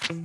Hi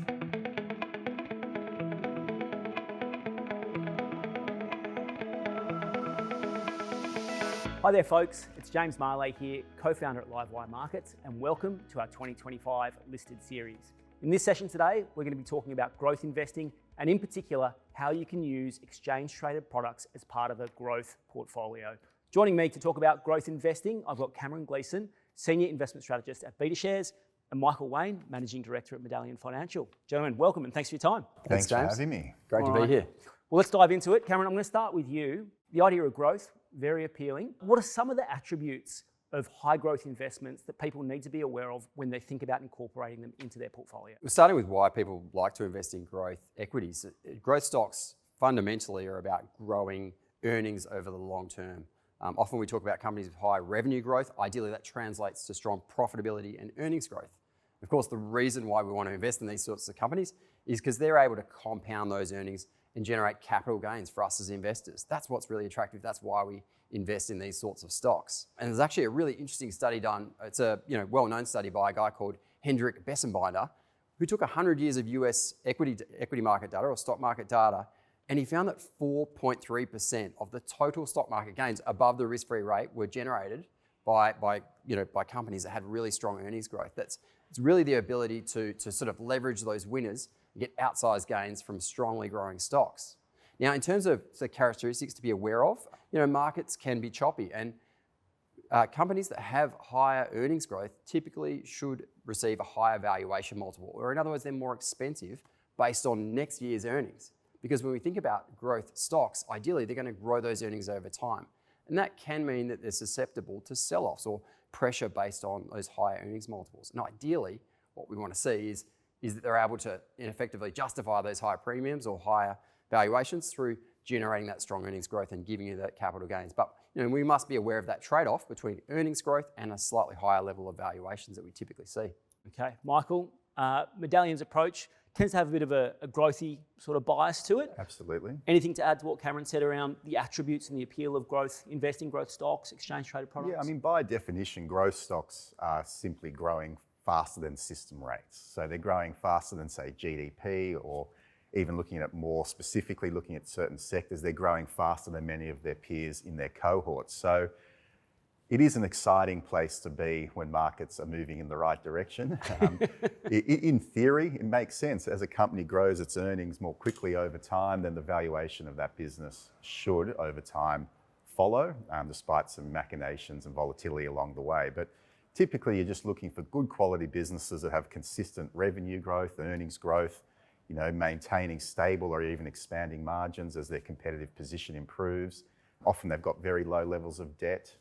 there folks, it's James Marley here, co-founder at Livewire Markets, and welcome to our 2025 listed series. In this session today, we're going to be talking about growth investing and in particular, how you can use exchange traded products as part of a growth portfolio. Joining me to talk about growth investing, I've got Cameron Gleeson, Senior Investment Strategist at BetaShares, and Michael Wayne, Managing Director at Medallion Financial. Gentlemen, welcome and thanks for your time. Thanks for having me. Great to be here. Well, let's dive into it. Cameron, I'm going to start with you. The idea of growth, very appealing. What are some of the attributes of high growth investments that people need to be aware of when they think about incorporating them into their portfolio? We're starting with why people like to invest in growth equities. Growth stocks fundamentally are about growing earnings over the long term. Often we talk about companies with high revenue growth. Ideally, that translates to strong profitability and earnings growth. Of course, the reason why we want to invest in these sorts of companies is because they're able to compound those earnings and generate capital gains for us as investors. That's what's really attractive. That's why we invest in these sorts of stocks. And there's actually a really interesting study done. It's a well-known study by a guy called Hendrik Bessembinder, who took 100 years of US equity market data or stock market data, and he found that 4.3% of the total stock market gains above the risk-free rate were generated by companies that had really strong earnings growth. It's really the ability to sort of leverage those winners and get outsized gains from strongly growing stocks. Now, in terms of the characteristics to be aware of, markets can be choppy, and companies that have higher earnings growth typically should receive a higher valuation multiple, or in other words, they're more expensive based on next year's earnings. Because when we think about growth stocks, ideally they're going to grow those earnings over time. And that can mean that they're susceptible to sell-offs or pressure based on those higher earnings multiples. And ideally, what we want to see is that they're able to effectively justify those higher premiums or higher valuations through generating that strong earnings growth and giving you that capital gains. But we must be aware of that trade-off between earnings growth and a slightly higher level of valuations that we typically see. Okay, Michael, Medallion's approach tends to have a bit of a growthy sort of bias to it. Absolutely. Anything to add to what Cameron said around the attributes and the appeal of growth investing, growth stocks, exchange traded products? Yeah, by definition, growth stocks are simply growing faster than system rates. So they're growing faster than, say, GDP, or even looking at more specifically, looking at certain sectors, they're growing faster than many of their peers in their cohorts. So it is an exciting place to be when markets are moving in the right direction. In theory, it makes sense. As a company grows its earnings more quickly over time, then the valuation of that business should, over time, follow, despite some machinations and volatility along the way. But typically, you're just looking for good quality businesses that have consistent revenue growth, earnings growth, maintaining stable or even expanding margins as their competitive position improves. Often they've got very low levels of debt.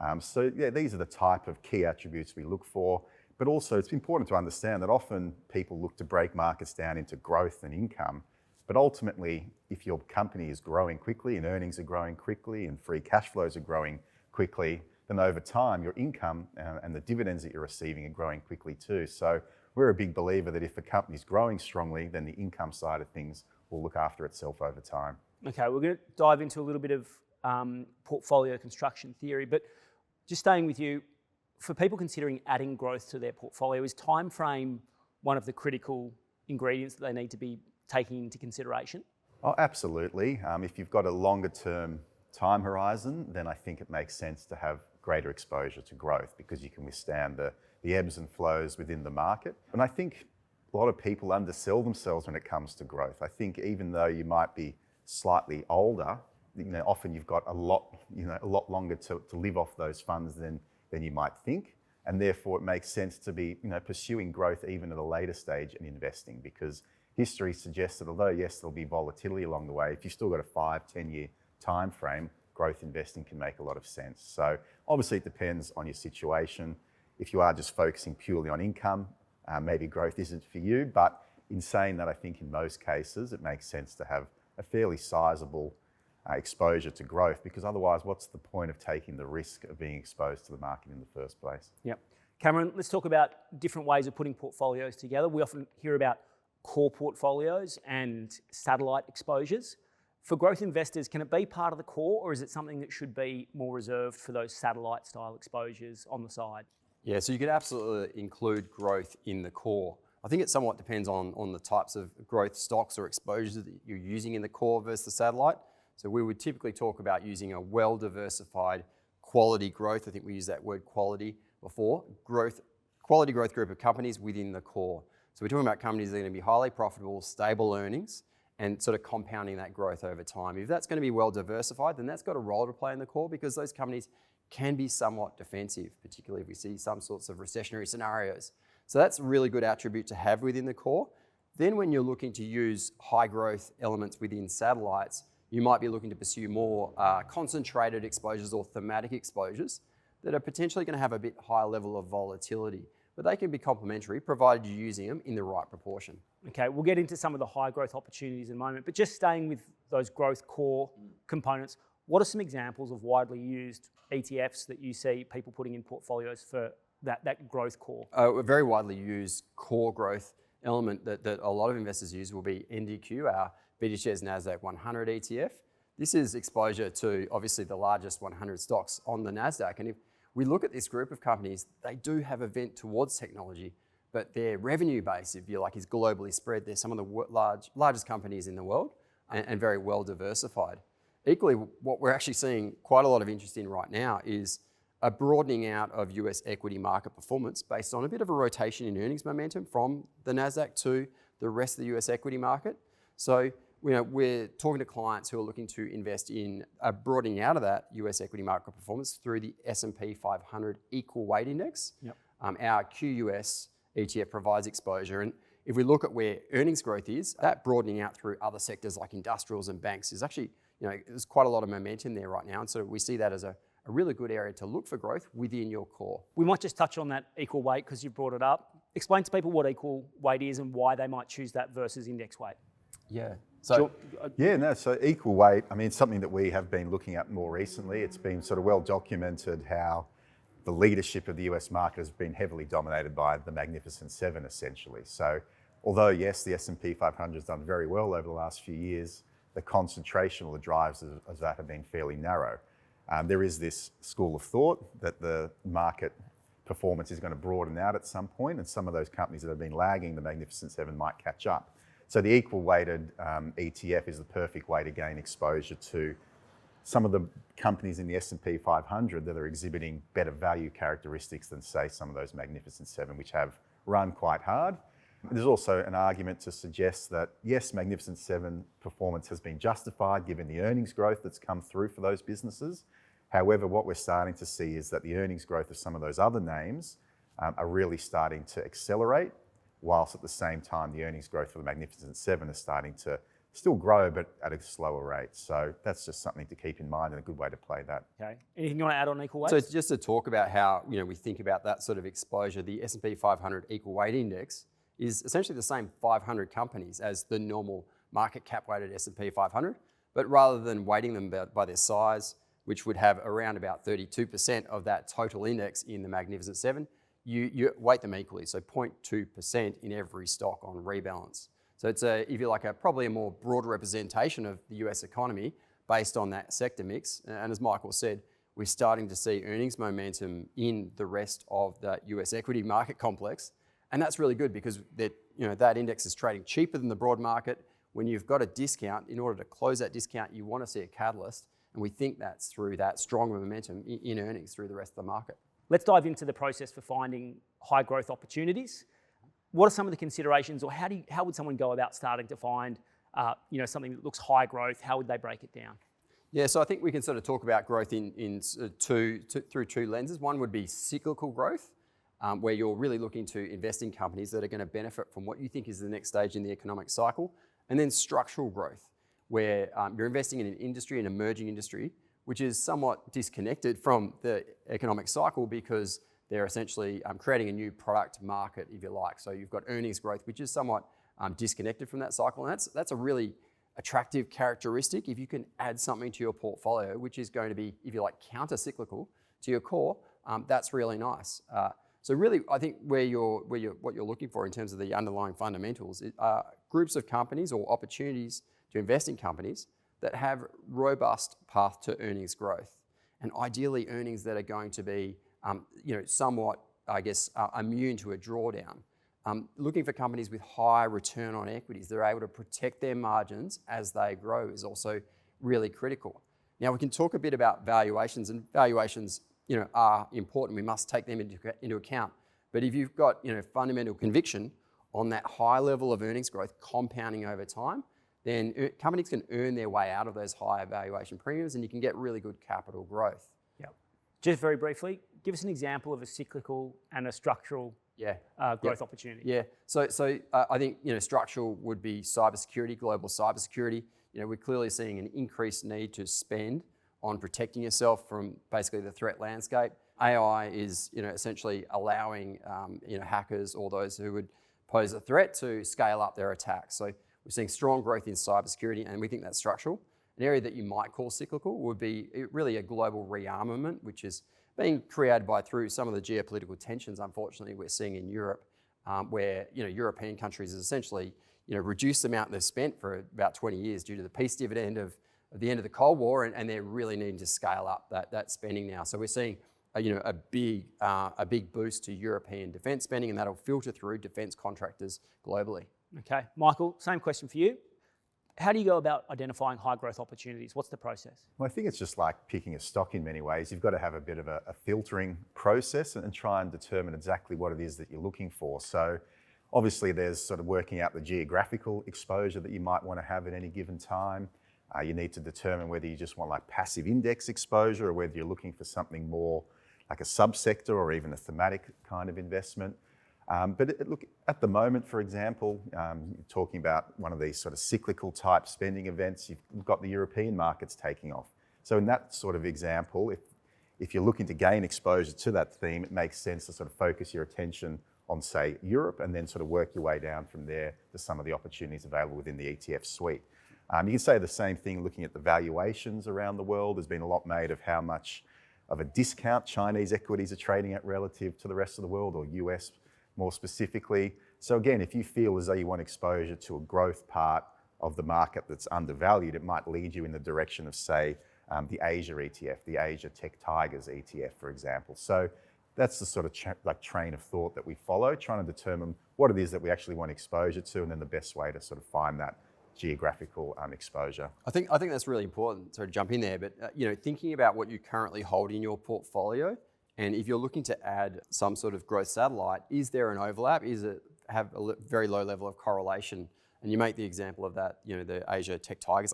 These are the type of key attributes we look for. But also it's important to understand that often people look to break markets down into growth and income. But ultimately, if your company is growing quickly and earnings are growing quickly and free cash flows are growing quickly, then over time your income and the dividends that you're receiving are growing quickly too. So we're a big believer that if a company's growing strongly, then the income side of things will look after itself over time. Okay, we're going to dive into a little bit of portfolio construction theory, but just staying with you, for people considering adding growth to their portfolio, is time frame one of the critical ingredients that they need to be taking into consideration? Oh, absolutely. If you've got a longer term time horizon, then I think it makes sense to have greater exposure to growth because you can withstand the ebbs and flows within the market. And I think a lot of people undersell themselves when it comes to growth. I think even though you might be slightly older, often you've got a lot longer to live off those funds than you might think. And therefore it makes sense to be, pursuing growth even at a later stage in investing, because history suggests that although yes, there'll be volatility along the way, if you've still got a 5-10 year time frame, growth investing can make a lot of sense. So obviously it depends on your situation. If you are just focusing purely on income, maybe growth isn't for you. But in saying that, I think in most cases it makes sense to have a fairly sizable exposure to growth, because otherwise what's the point of taking the risk of being exposed to the market in the first place? Yep. Cameron, let's talk about different ways of putting portfolios together. We often hear about core portfolios and satellite exposures. For growth investors, can it be part of the core, or is it something that should be more reserved for those satellite style exposures on the side? Yeah, so you could absolutely include growth in the core. I I think it somewhat depends on the types of growth stocks or exposures that you're using in the core versus the satellite. So we would typically talk about using a well-diversified quality growth. I think we used that word quality before. Quality growth group of companies within the core. So we're talking about companies that are going to be highly profitable, stable earnings, and sort of compounding that growth over time. If that's going to be well diversified, then that's got a role to play in the core because those companies can be somewhat defensive, particularly if we see some sorts of recessionary scenarios. So that's a really good attribute to have within the core. Then when you're looking to use high growth elements within satellites, you might be looking to pursue more concentrated exposures or thematic exposures that are potentially going to have a bit higher level of volatility. But they can be complementary provided you're using them in the right proportion. Okay, we'll get into some of the high growth opportunities in a moment, but just staying with those growth core components, what are some examples of widely used ETFs that you see people putting in portfolios for that growth core? A very widely used core growth element that a lot of investors use will be NDQ, our BTShares NASDAQ 100 ETF. This is exposure to obviously the largest 100 stocks on the NASDAQ. And if we look at this group of companies, they do have a bent towards technology, but their revenue base, if you like, is globally spread. They're some of the largest companies in the world and very well diversified. Equally, what we're actually seeing quite a lot of interest in right now is a broadening out of US equity market performance based on a bit of a rotation in earnings momentum from the NASDAQ to the rest of the US equity market. So we're talking to clients who are looking to invest in a broadening out of that US equity market performance through the S&P 500 equal weight index. Yep. Our QUS ETF provides exposure. And if we look at where earnings growth is, that broadening out through other sectors like industrials and banks is actually, there's quite a lot of momentum there right now. And so we see that as a really good area to look for growth within your core. We might just touch on that equal weight because you brought it up. Explain to people what equal weight is and why they might choose that versus index weight. Yeah. So equal weight, I mean, it's something that we have been looking at more recently. It's been sort of well documented how the leadership of the US market has been heavily dominated by the Magnificent Seven, essentially. So although, yes, the S&P 500 has done very well over the last few years, the concentration or the drives of that have been fairly narrow. There is this school of thought that the market performance is going to broaden out at some point, and some of those companies that have been lagging the Magnificent Seven might catch up. So the equal weighted ETF is the perfect way to gain exposure to some of the companies in the S&P 500 that are exhibiting better value characteristics than, say, some of those Magnificent Seven, which have run quite hard. There's also an argument to suggest that, yes, Magnificent Seven performance has been justified given the earnings growth that's come through for those businesses. However, what we're starting to see is that the earnings growth of some of those other names are really starting to accelerate, whilst at the same time the earnings growth for the Magnificent Seven is starting to still grow, but at a slower rate. So that's just something to keep in mind and a good way to play that. Okay. Anything you want to add on equal weight? So it's just to talk about how we think about that sort of exposure. The S&P 500 equal weight index is essentially the same 500 companies as the normal market cap weighted S&P 500, but rather than weighting them by their size, which would have around about 32% of that total index in the Magnificent Seven, you weight them equally, so 0.2% in every stock on rebalance. So it's if you like, probably a more broader representation of the US economy based on that sector mix. And as Michael said, we're starting to see earnings momentum in the rest of the US equity market complex. And that's really good because that index is trading cheaper than the broad market. When you've got a discount, in order to close that discount, you want to see a catalyst. And we think that's through that strong momentum in earnings through the rest of the market. Let's dive into the process for finding high growth opportunities. What are some of the considerations, or how would someone go about starting to find something that looks high growth? How would they break it down? Yeah, so I think we can sort of talk about growth through two lenses. One would be cyclical growth, where you're really looking to invest in companies that are going to benefit from what you think is the next stage in the economic cycle. And then structural growth, where you're investing in an industry, an emerging industry, which is somewhat disconnected from the economic cycle because they're essentially creating a new product market, if you like. So you've got earnings growth, which is somewhat disconnected from that cycle. And that's a really attractive characteristic. If you can add something to your portfolio, which is going to be, if you like, counter-cyclical to your core, that's really nice. So really, I think what you're looking for in terms of the underlying fundamentals are groups of companies or opportunities to invest in companies that have robust path to earnings growth, and ideally earnings that are going to be somewhat, I guess, immune to a drawdown. Looking for companies with high return on equities, they're able to protect their margins as they grow is also really critical. Now we can talk a bit about valuations, and valuations, are important. We must take them into account. But if you've got, fundamental conviction on that high level of earnings growth compounding over time, then companies can earn their way out of those higher valuation premiums, and you can get really good capital growth. Yep. Just very briefly, give us an example of a cyclical and a structural growth opportunity. Yeah. So I think structural would be cybersecurity, global cybersecurity. We're clearly seeing an increased need to spend on protecting yourself from basically the threat landscape. AI is essentially allowing hackers or those who would pose a threat to scale up their attacks. So we're seeing strong growth in cybersecurity, and we think that's structural. An area that you might call cyclical would be really a global rearmament, which is being created through some of the geopolitical tensions, unfortunately, we're seeing in Europe, where European countries essentially reduced the amount they've spent for about 20 years due to the peace dividend of the end of the Cold War, and they're really needing to scale up that spending now. So we're seeing a big boost to European defence spending, and that'll filter through defence contractors globally. Okay, Michael, same question for you. How do you go about identifying high growth opportunities? What's the process? Well, I think it's just like picking a stock in many ways. You've got to have a bit of a filtering process and try and determine exactly what it is that you're looking for. So obviously there's sort of working out the geographical exposure that you might want to have at any given time. You need to determine whether you just want like passive index exposure or whether you're looking for something more like a subsector or even a thematic kind of investment. But look, at the moment, for example, talking about one of these sort of cyclical type spending events, you've got the European markets taking off. So in that sort of example, if you're looking to gain exposure to that theme, it makes sense to sort of focus your attention on, say, Europe, and then sort of work your way down from there to some of the opportunities available within the ETF suite. You can say the same thing looking at the valuations around the world. There's been a lot made of how much of a discount Chinese equities are trading at relative to the rest of the world, or US more specifically. So again, if you feel as though you want exposure to a growth part of the market that's undervalued, it might lead you in the direction of, say, the Asia ETF, the Asia Tech Tigers ETF, for example. So that's the sort of train of thought that we follow, trying to determine what it is that we actually want exposure to, and then the best way to sort of find that geographical exposure. I think that's really important. Sorry to jump in there, but thinking about what you currently hold in your portfolio, and if you're looking to add some sort of growth satellite, is there an overlap? Is it have a very low level of correlation? And you make the example of that, the Asia Tech Tigers,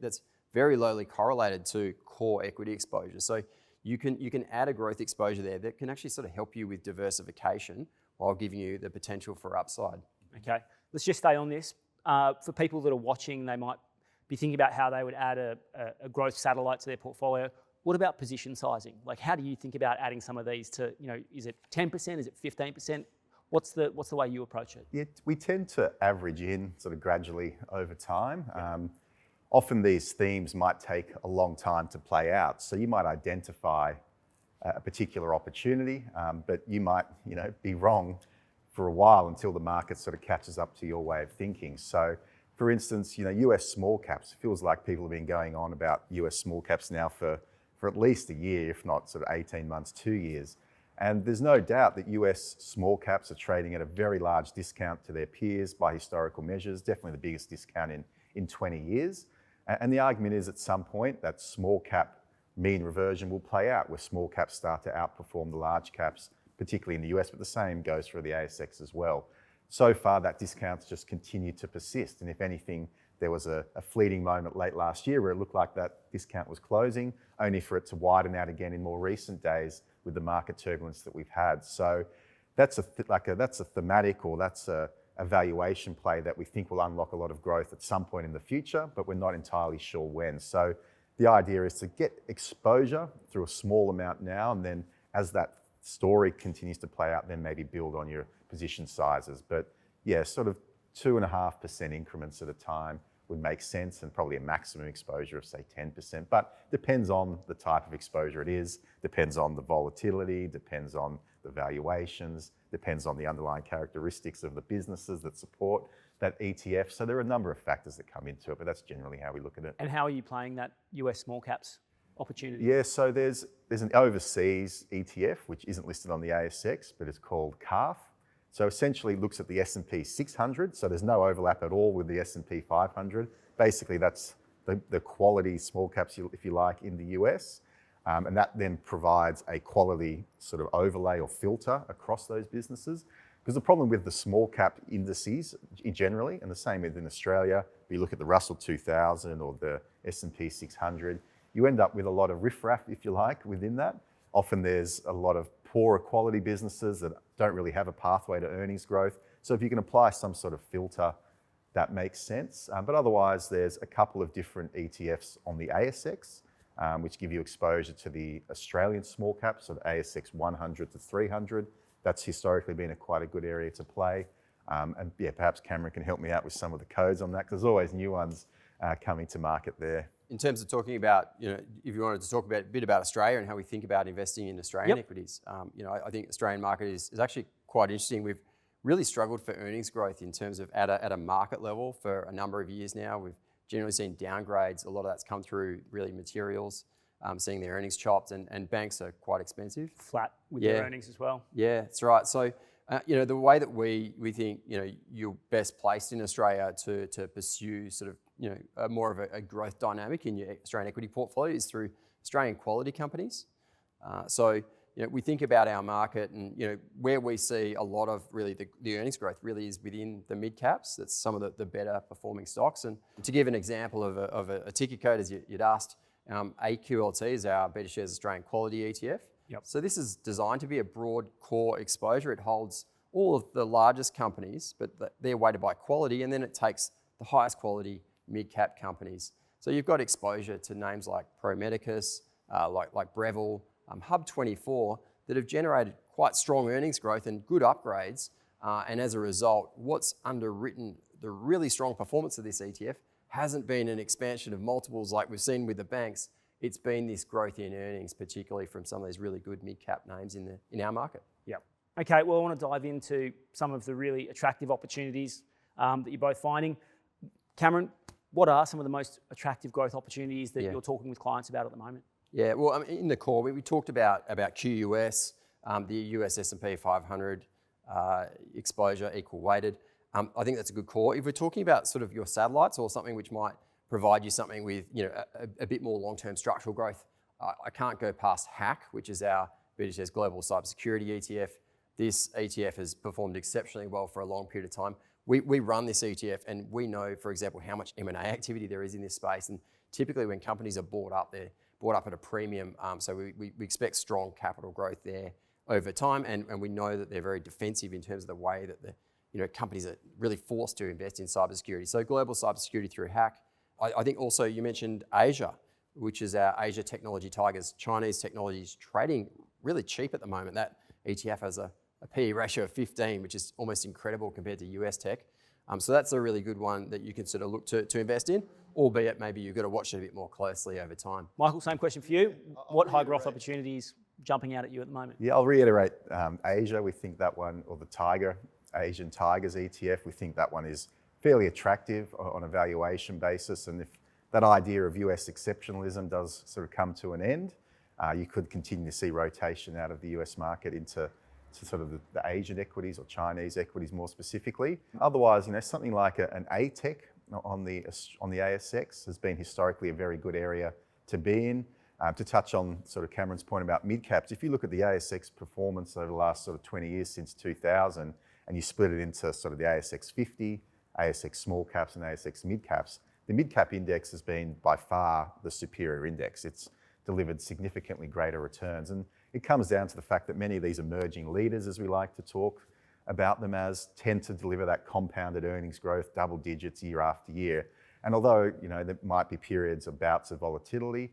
that's very lowly correlated to core equity exposure. So you can add a growth exposure there that can actually sort of help you with diversification while giving you the potential for upside. Okay, let's just stay on this. For people that are watching, they might be thinking about how they would add a growth satellite to their portfolio. What about position sizing? Like, how do you think about adding some of these to, is it 10%, is it 15%? What's the way you approach it? Yeah, we tend to average in sort of gradually over time. Often these themes might take a long time to play out. So you might identify a particular opportunity, but you might, be wrong for a while until the market sort of catches up to your way of thinking. So for instance, US small caps, it feels like people have been going on about US small caps now for at least a year, if not sort of 18 months, 2 years. And there's no doubt that US small caps are trading at a very large discount to their peers by historical measures, definitely the biggest discount in 20 years. And the argument is at some point that small cap mean reversion will play out, where small caps start to outperform the large caps, particularly in the US, but the same goes for the ASX as well. So far, that discount's just continued to persist. And if anything, there was a fleeting moment late last year where it looked like that discount was closing, only for it to widen out again in more recent days with the market turbulence that we've had. So that's a thematic, or that's a valuation play that we think will unlock a lot of growth at some point in the future, but we're not entirely sure when. So the idea is to get exposure through a small amount now, and then as that story continues to play out, then maybe build on your position sizes. But yeah, sort of 2.5% increments at a time would make sense, and probably a maximum exposure of, say, 10%. But depends on the type of exposure it is, depends on the volatility, depends on the valuations, depends on the underlying characteristics of the businesses that support that ETF. So there are a number of factors that come into it, but that's generally how we look at it. And how are you playing that US small caps opportunity? Yeah, so there's an overseas ETF which isn't listed on the ASX, but it's called CARF. So essentially it looks at the S&P 600, so there's no overlap at all with the S&P 500. Basically that's the quality small caps, if you like, in the US. And that then provides a quality sort of overlay or filter across those businesses. Because the problem with the small cap indices generally, and the same within Australia, if you look at the Russell 2000 or the S&P 600, you end up with a lot of riffraff, if you like, within that. Often there's a lot of poorer quality businesses that don't really have a pathway to earnings growth. So if you can apply some sort of filter, that makes sense. But otherwise, there's a couple of different ETFs on the ASX, which give you exposure to the Australian small caps, so the ASX 100 to 300. That's historically been quite a good area to play. And yeah, perhaps Cameron can help me out with some of the codes on that, because there's always new ones coming to market there. In terms of talking about, if you wanted to talk a bit about Australia and how we think about investing in Australian equities, I think Australian market is actually quite interesting. We've really struggled for earnings growth in terms of at a market level for a number of years now. We've generally seen downgrades. A lot of that's come through really materials, seeing their earnings chopped, and banks are quite expensive. Flat with their earnings as well. Yeah, that's right. So, the way that we think, you're best placed in Australia to pursue sort of, more of a growth dynamic in your Australian equity portfolio is through Australian quality companies. We think about our market and, where we see a lot of really the earnings growth really is within the mid caps. That's some of the better performing stocks. And to give an example of a ticker code, as you'd asked, AQLT is our Better Shares Australian Quality ETF. Yep. So this is designed to be a broad core exposure. It holds all of the largest companies, but they're weighted by quality, and then it takes the highest quality mid-cap companies. So you've got exposure to names like Pro Medicus, like Breville, Hub24, that have generated quite strong earnings growth and good upgrades. And as a result, what's underwritten the really strong performance of this ETF hasn't been an expansion of multiples like we've seen with the banks. It's been this growth in earnings, particularly from some of these really good mid-cap names in our market. Yep. Okay, well, I want to dive into some of the really attractive opportunities that you're both finding. Cameron, what are some of the most attractive growth opportunities that you're talking with clients about at the moment? Yeah, well, in the core, we talked about QUS, the US S&P 500 exposure, equal weighted. I think that's a good core. If we're talking about sort of your satellites or something which might provide you something with a bit more long-term structural growth, I can't go past HACK, which is our Better Shares Global Cybersecurity ETF. This ETF has performed exceptionally well for a long period of time. We run this ETF and we know, for example, how much M&A activity there is in this space. And typically when companies are bought up, they're bought up at a premium. So we expect strong capital growth there over time. And we know that they're very defensive in terms of the way that the companies are really forced to invest in cybersecurity. So global cybersecurity through HACK. I think also you mentioned Asia, which is our Asia Technology Tigers. Chinese technology is trading really cheap at the moment. That ETF has a PE ratio of 15, which is almost incredible compared to US tech. So that's a really good one that you can sort of look to invest in, albeit maybe you've got to watch it a bit more closely over time. Michael, same question for you. What high growth opportunities jumping out at you at the moment? Yeah, I'll reiterate Asia. We think that one, or the Asian Tigers ETF, we think that one is fairly attractive on a valuation basis. And if that idea of US exceptionalism does sort of come to an end, you could continue to see rotation out of the US market into sort of the Asian equities or Chinese equities more specifically. Otherwise, something like an ATEC on the ASX has been historically a very good area to be in. To touch on sort of Cameron's point about mid-caps, if you look at the ASX performance over the last sort of 20 years since 2000, and you split it into sort of the ASX 50, ASX small caps and ASX mid-caps, the mid-cap index has been by far the superior index. It's delivered significantly greater returns. And it comes down to the fact that many of these emerging leaders, as we like to talk about them as, tend to deliver that compounded earnings growth, double digits year after year. And although, there might be periods of bouts of volatility,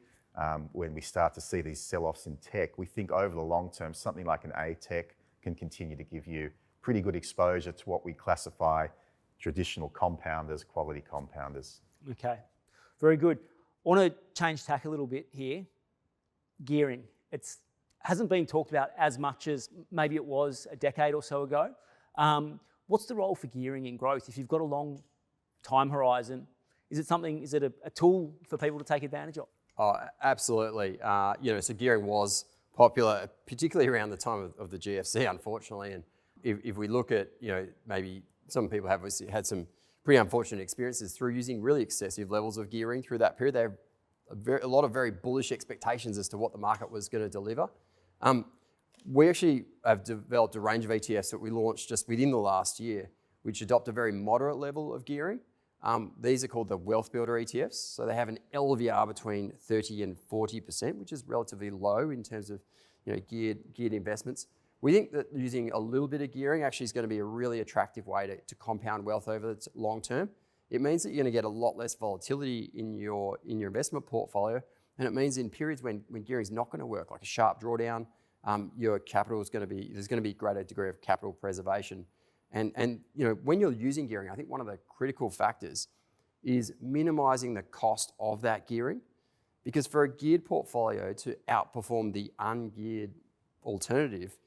when we start to see these sell-offs in tech, we think over the long term, something like an ATEC can continue to give you pretty good exposure to what we classify traditional compounders, quality compounders. Okay, very good. I want to change tack a little bit here. Gearing. It hasn't been talked about as much as maybe it was a decade or so ago. What's the role for gearing in growth? If you've got a long time horizon, is it a tool for people to take advantage of? Oh, absolutely. So gearing was popular, particularly around the time of the GFC, unfortunately. And if we look at, maybe some people have obviously had some pretty unfortunate experiences through using really excessive levels of gearing through that period. They have a lot of very bullish expectations as to what the market was going to deliver. We actually have developed a range of ETFs that we launched just within the last year, which adopt a very moderate level of gearing. These are called the Wealth Builder ETFs. So they have an LVR between 30 and 40%, which is relatively low in terms of geared investments. We think that using a little bit of gearing actually is going to be a really attractive way to compound wealth over the long term. It means that you're going to get a lot less volatility in your investment portfolio, and it means in periods when gearing is not going to work, like a sharp drawdown, your capital is there's going to be a greater degree of capital preservation. And when you're using gearing, I think one of the critical factors is minimizing the cost of that gearing, because for a geared portfolio to outperform the ungeared alternative,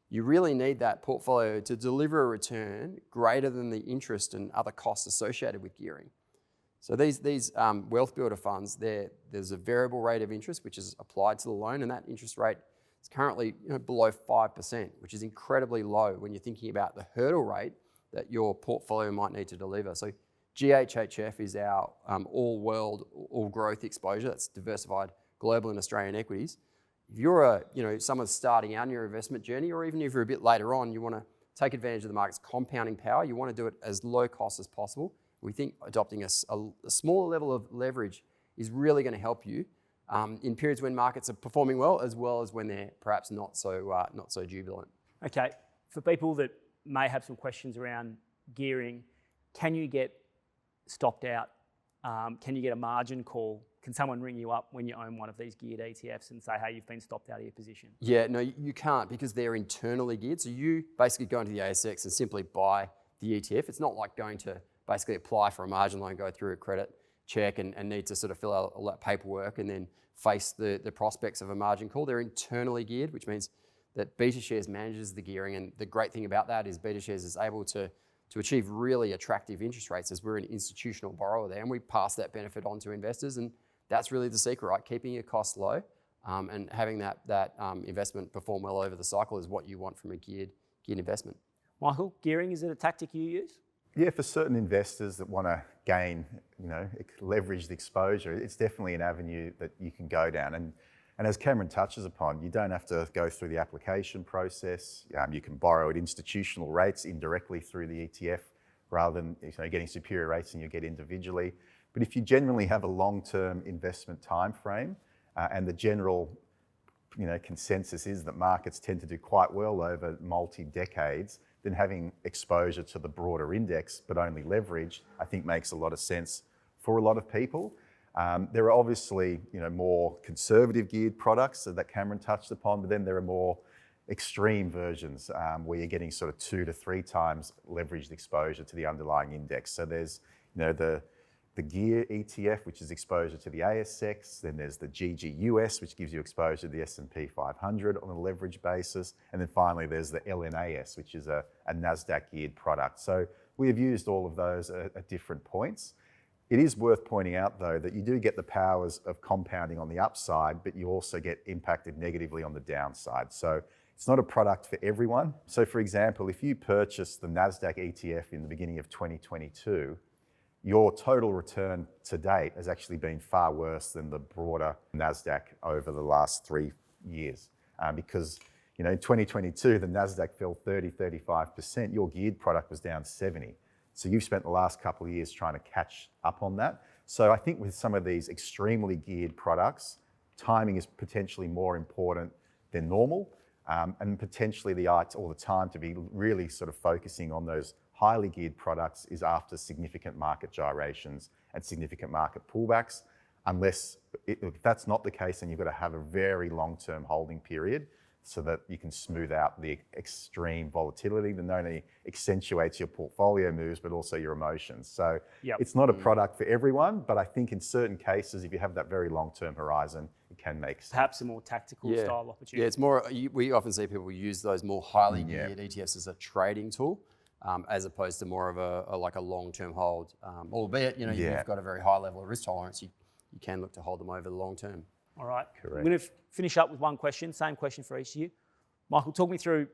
you really need that portfolio to deliver a return greater than the interest and other costs associated with gearing. So these wealth builder funds, there's a variable rate of interest which is applied to the loan, and that interest rate is currently below 5%, which is incredibly low when you're thinking about the hurdle rate that your portfolio might need to deliver. So GHHF is our all-world, all-growth exposure. That's diversified global and Australian equities. If you're someone starting out in your investment journey, or even if you're a bit later on, you want to take advantage of the market's compounding power, you want to do it as low cost as possible. We think adopting a smaller level of leverage is really going to help you in periods when markets are performing well as when they're perhaps not so jubilant. Okay, for people that may have some questions around gearing, can you get stopped out? Can you get a margin call? Can someone ring you up when you own one of these geared ETFs and say, hey, you've been stopped out of your position? Yeah, no, you can't, because they're internally geared. So you basically go into the ASX and simply buy the ETF. It's not like going to basically apply for a margin loan, go through a credit check and need to sort of fill out all that paperwork and then face the prospects of a margin call. They're internally geared, which means that BetaShares manages the gearing. And the great thing about that is BetaShares is able to achieve really attractive interest rates, as we're an institutional borrower there, and we pass that benefit on to investors. And that's really the secret, right? Keeping your costs low and having that investment perform well over the cycle is what you want from a geared investment. Michael, gearing, is it a tactic you use? Yeah, for certain investors that want to gain, leveraged exposure, it's definitely an avenue that you can go down. And as Cameron touches upon, you don't have to go through the application process. You can borrow at institutional rates indirectly through the ETF, rather than getting superior rates than you get individually. But if you generally have a long-term investment time frame, and the general consensus is that markets tend to do quite well over multi-decades, then having exposure to the broader index but only leveraged, I think makes a lot of sense for a lot of people. There are obviously more conservative geared products that Cameron touched upon, but then there are more extreme versions where you're getting sort of 2 to 3 times leveraged exposure to the underlying index. So there's the Gear ETF, which is exposure to the ASX. Then there's the GGUS, which gives you exposure to the S&P 500 on a leverage basis. And then finally, there's the LNAS, which is a NASDAQ geared product. So we have used all of those at different points. It is worth pointing out, though, that you do get the powers of compounding on the upside, but you also get impacted negatively on the downside. So it's not a product for everyone. So for example, if you purchase the NASDAQ ETF in the beginning of 2022, your total return to date has actually been far worse than the broader NASDAQ over the last 3 years. Because in 2022, the NASDAQ fell 35%. Your geared product was down 70%. So you've spent the last couple of years trying to catch up on that. So I think with some of these extremely geared products, timing is potentially more important than normal, and potentially the time to be really sort of focusing on those highly geared products is after significant market gyrations and significant market pullbacks. Unless if that's not the case, then you've got to have a very long-term holding period so that you can smooth out the extreme volatility that not only accentuates your portfolio moves, but also your emotions. So It's not a product for everyone, but I think in certain cases, if you have that very long-term horizon, it can make sense. Perhaps a more tactical style opportunity. Yeah, it's more, we often see people use those more highly geared ETFs as a trading tool, as opposed to more of a long-term hold. Albeit, you've got a very high level of risk tolerance, you can look to hold them over the long term. All right. Correct. I'm going to finish up with one question, same question for each of you. Michael, talk me through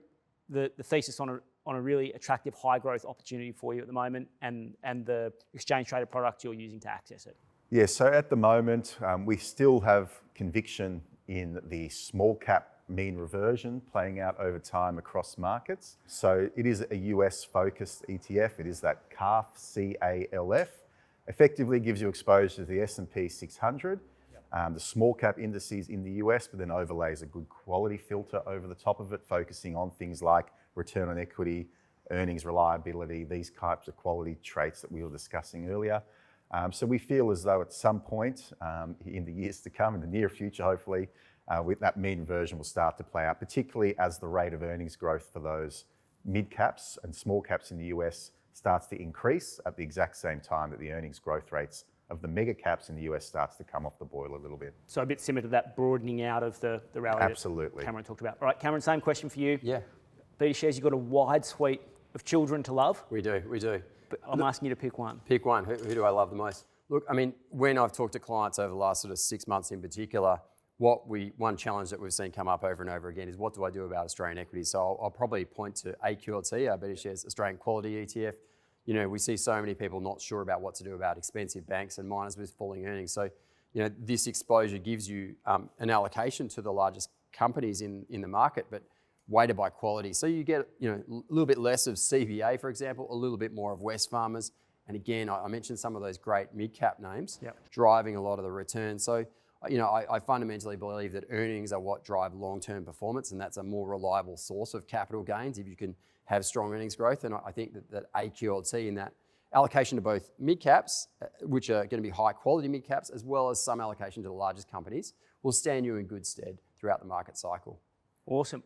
the thesis on on a really attractive high growth opportunity for you at the moment, and the exchange traded product you're using to access it? Yeah, so at the moment, we still have conviction in the small cap mean reversion playing out over time across markets. So it is a US focused ETF. It is that CALF, C-A-L-F. Effectively gives you exposure to the S&P 600, the small cap indices in the US, but then overlays a good quality filter over the top of it, focusing on things like return on equity, earnings reliability, these types of quality traits that we were discussing earlier. So we feel as though at some point in the years to come, in the near future, hopefully, with that mean reversion will start to play out, particularly as the rate of earnings growth for those mid caps and small caps in the US starts to increase at the exact same time that the earnings growth rates of the mega caps in the US starts to come off the boil a little bit. So a bit similar to that broadening out of the rally Absolutely. that Cameron talked about. All right, Cameron, same question for you. Yeah. BetaShares, you've got a wide suite of children to love. We do. But I'm asking you to pick one. Pick one. Who do I love the most? Look, I mean, when I've talked to clients over the last sort of 6 months in particular, one challenge that we've seen come up over and over again is what do I do about Australian equities? So I'll probably point to AQLT, our BetaShares Australian Quality ETF. You know, we see so many people not sure about what to do about expensive banks and miners with falling earnings. So, you know, this exposure gives you an allocation to the largest companies in the market, but weighted by quality. So you get, you know, a little bit less of CBA, for example, a little bit more of Wesfarmers. And again, I mentioned some of those great mid-cap names driving a lot of the return. So, you know, I fundamentally believe that earnings are what drive long-term performance, and that's a more reliable source of capital gains if you can have strong earnings growth. And I think that AQLT in that allocation to both mid-caps, which are going to be high-quality mid-caps, as well as some allocation to the largest companies, will stand you in good stead throughout the market cycle. Awesome.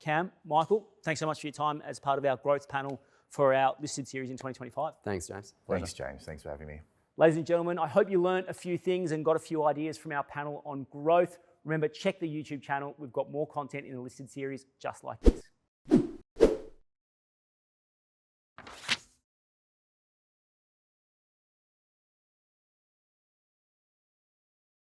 Cam, Michael, thanks so much for your time as part of our growth panel for our listed series in 2025. Thanks, James. Thanks, James. Thanks for having me. Ladies and gentlemen, I hope you learned a few things and got a few ideas from our panel on growth. Remember, check the YouTube channel. We've got more content in the listed series just like this.